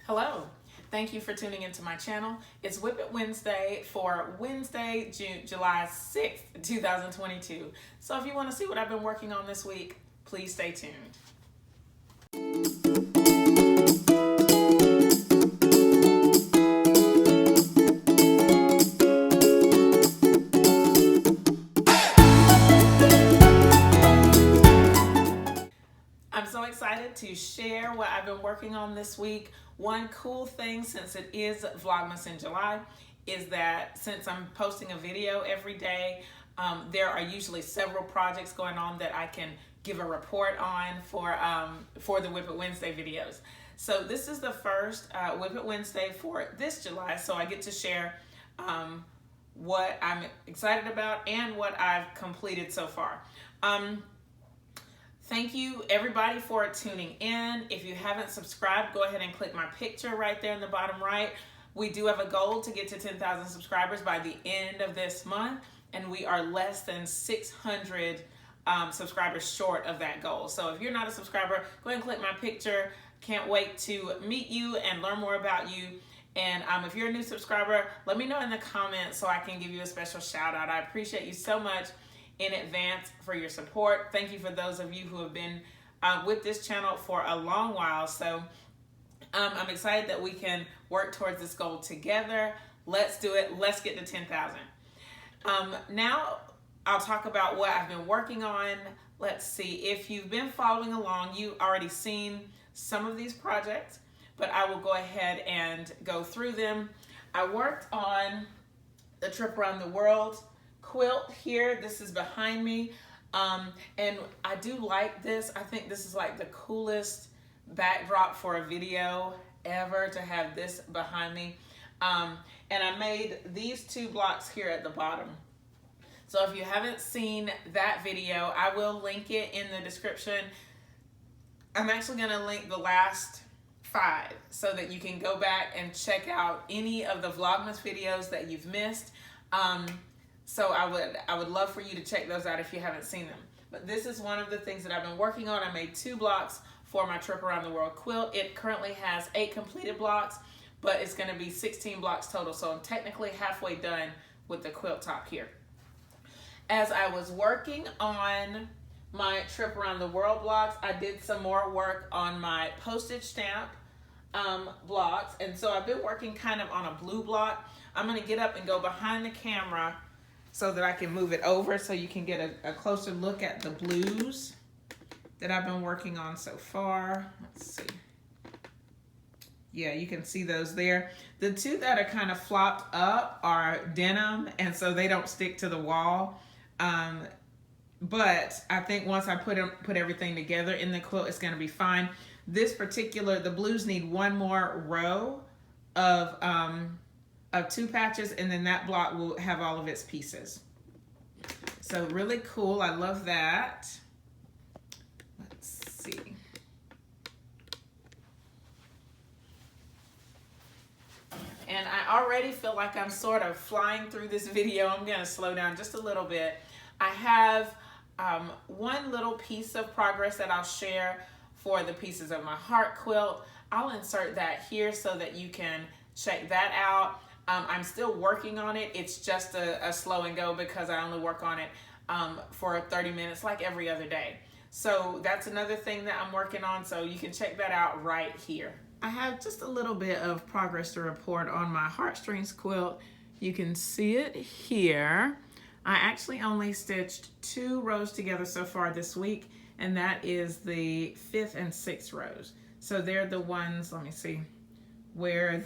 Hello, thank you for tuning into my channel. It's Whip It Wednesday for Wednesday, July 6th, 2022. So if you want to see what I've been working on this week, please stay tuned. I'm so excited to share what I've been working on this week. One cool thing, since it is Vlogmas in July, is that since I'm posting a video every day, there are usually several projects going on that I can give a report on for the Whip It Wednesday videos. So this is the first Whip It Wednesday for this July, so I get to share what I'm excited about and what I've completed so far. Thank you everybody for tuning in. If you haven't subscribed, go ahead and click my picture right there in the bottom right. We do have a goal to get to 10,000 subscribers by the end of this month, and we are less than 600 subscribers short of that goal. So if you're not a subscriber, go ahead and click my picture. Can't wait to meet you and learn more about you. And if you're a new subscriber, let me know in the comments so I can give you a special shout out. I appreciate you so much in advance for your support. Thank you for those of you who have been with this channel for a long while. So I'm excited that we can work towards this goal together. Let's do it. Let's get to 10,000. Now I'll talk about what I've been working on. Let's see, if you've been following along, you've already seen some of these projects, but I will go ahead and go through them. I worked on the trip around the world quilt here. This is behind me, and I do like this. I think this is like the coolest backdrop for a video ever, to have this behind me. And I made these two blocks here at the bottom. So if you haven't seen that video, I will link it in the description. I'm actually going to link the last 5 so that you can go back and check out any of the Vlogmas videos that you've missed. So I would love for you to check those out if you haven't seen them. But this is one of the things that I've been working on. I made 2 blocks for my trip around the world quilt. It currently has 8 completed blocks, but it's going to be 16 blocks total. So I'm technically halfway done with the quilt top here. As I was working on my trip around the world blocks, I did some more work on my postage stamp blocks. And so I've been working kind of on a blue block. I'm going to get up and go behind the camera so that I can move it over so you can get a closer look at the blues that I've been working on so far. Let's see. Yeah, you can see those there. The 2 that are kind of flopped up are denim, and so they don't stick to the wall. But I think once I put everything together in the quilt, it's going to be fine. This particular, the blues need 1 more row of 2 patches, and then that block will have all of its pieces. So really cool. I love that. Let's see. And I already feel like I'm sort of flying through this video. I'm going to slow down just a little bit. I have one little piece of progress that I'll share for the pieces of my heart quilt. I'll insert that here so that you can check that out. I'm still working on it. It's just a slow and go because I only work on it for 30 minutes like every other day. So that's another thing that I'm working on, so you can check that out right here. I have just a little bit of progress to report on my Heartstrings quilt. You can see it here. I actually only stitched 2 rows together so far this week, and that is the 5th and 6th rows. So they're the ones, let me see, where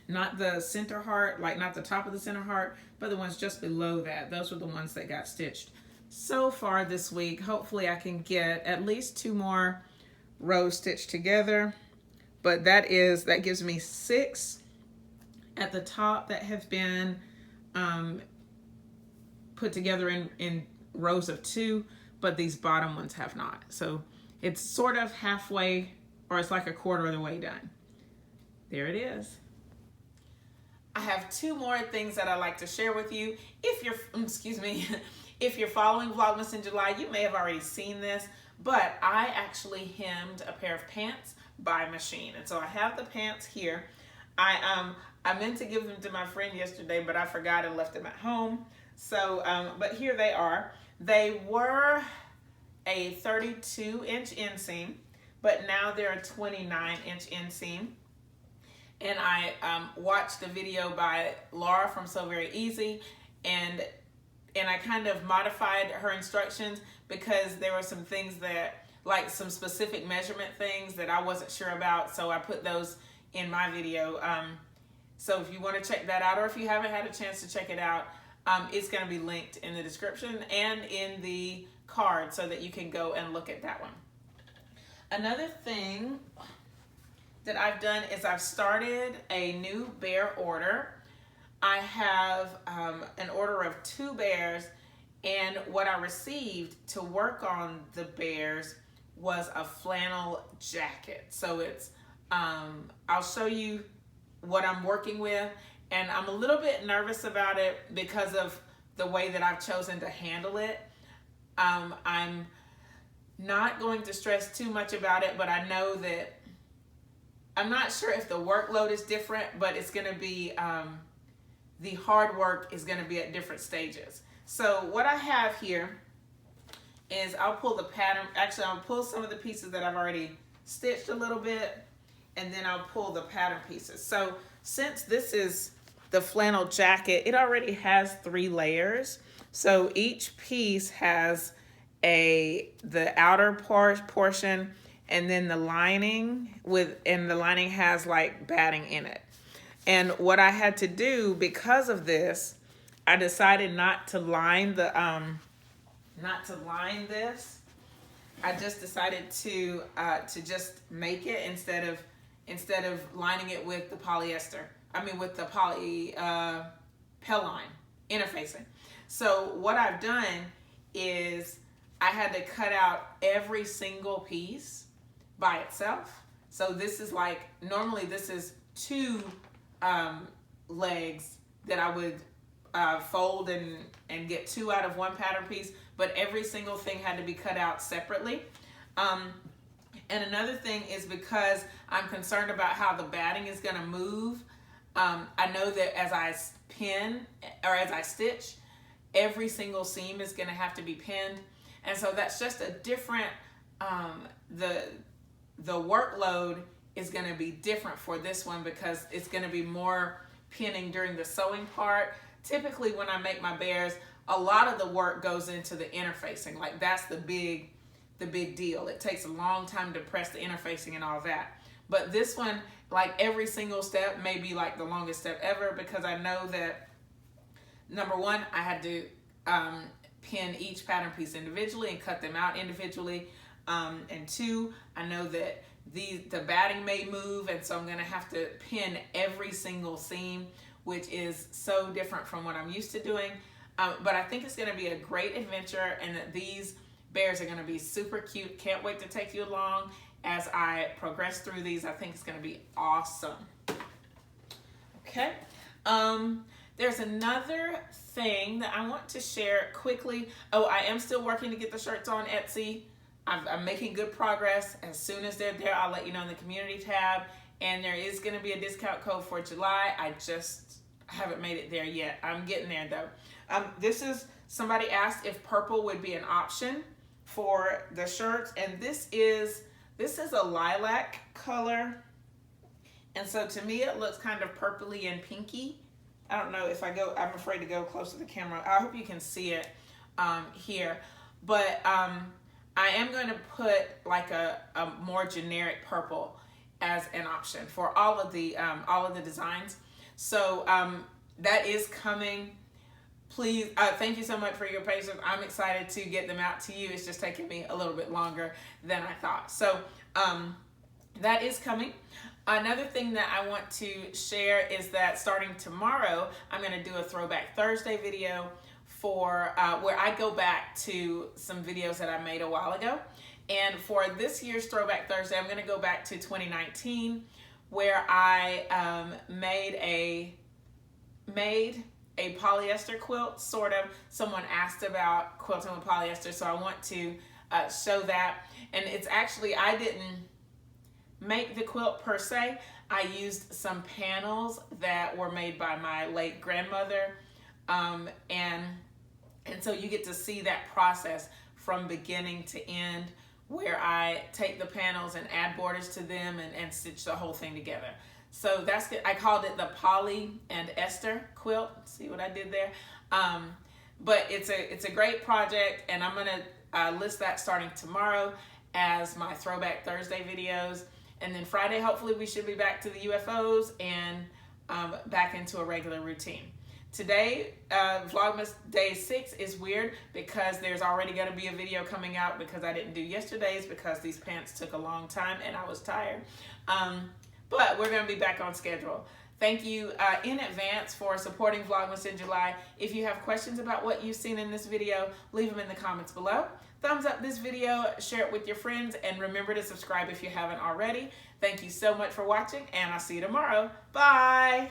not the center heart, like not the top of the center heart, but the ones just below that. Those were the ones that got stitched so far this week. Hopefully I can get at least 2 more rows stitched together, but that gives me 6 at the top that have been put together in rows of 2, but these bottom ones have not. So it's sort of halfway, or it's like a quarter of the way done. There it is. I have 2 more things that I'd like to share with you. If you're following Vlogmas in July, you may have already seen this, but I actually hemmed a pair of pants by machine. And so I have the pants here. I meant to give them to my friend yesterday, but I forgot and left them at home. So, but here they are. They were a 32-inch inseam, but now they're a 29-inch inseam. And I watched a video by Laura from So Very Easy, and I kind of modified her instructions because there were some things that, like some specific measurement things that I wasn't sure about, so I put those in my video. So if you want to check that out, or if you haven't had a chance to check it out, it's going to be linked in the description and in the card so that you can go and look at that one. Another thing that I've done is I've started a new bear order. I have an order of 2 bears, and what I received to work on the bears was a flannel jacket. So it's, I'll show you what I'm working with, and I'm a little bit nervous about it because of the way that I've chosen to handle it. I'm not going to stress too much about it, but I know that I'm not sure if the workload is different, but it's going to be, the hard work is going to be at different stages. So what I have here is I'll pull the pattern. Actually, I'll pull some of the pieces that I've already stitched a little bit, and then I'll pull the pattern pieces. So since this is the flannel jacket, it already has 3 layers. So each piece has the outer portion, and then the lining and the lining has like batting in it. And what I had to do because of this, I decided not to line this. I just decided to just make it instead of lining it with the polyester. I mean with the Pell-line interfacing. So what I've done is I had to cut out every single piece by itself. So this is like, normally this is 2 legs that I would fold and get 2 out of 1 pattern piece, but every single thing had to be cut out separately. And another thing is because I'm concerned about how the batting is going to move, I know that as I pin or as I stitch, every single seam is going to have to be pinned. And so that's just a different, the workload is going to be different for this one because it's going to be more pinning during the sewing part. Typically when I make my bears, a lot of the work goes into the interfacing. Like that's the big deal. It takes a long time to press the interfacing and all that. But this one, like every single step may be like the longest step ever because I know that, number one, I had to pin each pattern piece individually and cut them out individually. And 2, I know that the batting may move, and so I'm going to have to pin every single seam, which is so different from what I'm used to doing. But I think it's going to be a great adventure, and that these bears are going to be super cute. Can't wait to take you along as I progress through these. I think it's going to be awesome. Okay. There's another thing that I want to share quickly. Oh, I am still working to get the shirts on Etsy. I'm making good progress. As soon as they're there, I'll let you know in the community tab. And there is going to be a discount code for July. I just haven't made it there yet. I'm getting there though. This is, somebody asked if purple would be an option for the shirts. And this is a lilac color. And so to me, it looks kind of purpley and pinky. I don't know if I go, I'm afraid to go close to the camera. I hope you can see it here. But I am going to put like a more generic purple as an option for all of the designs. So that is coming. Please, thank you so much for your patience. I'm excited to get them out to you. It's just taking me a little bit longer than I thought. So that is coming. Another thing that I want to share is that starting tomorrow, I'm going to do a Throwback Thursday video for where I go back to some videos that I made a while ago. And for this year's Throwback Thursday, I'm going to go back to 2019, where I made a polyester quilt, sort of. Someone asked about quilting with polyester, so I want to show that. And it's actually, I didn't make the quilt per se. I used some panels that were made by my late grandmother, and so you get to see that process from beginning to end, where I take the panels and add borders to them and stitch the whole thing together. So that's good. I called it the Polly and Esther quilt. See what I did there? But it's a great project, and I'm gonna list that starting tomorrow as my Throwback Thursday videos. And then Friday, hopefully we should be back to the UFOs and back into a regular routine. Today, Vlogmas Day 6 is weird because there's already going to be a video coming out because I didn't do yesterday's because these pants took a long time and I was tired. But we're going to be back on schedule. Thank you in advance for supporting Vlogmas in July. If you have questions about what you've seen in this video, leave them in the comments below. Thumbs up this video, share it with your friends, and remember to subscribe if you haven't already. Thank you so much for watching, and I'll see you tomorrow. Bye!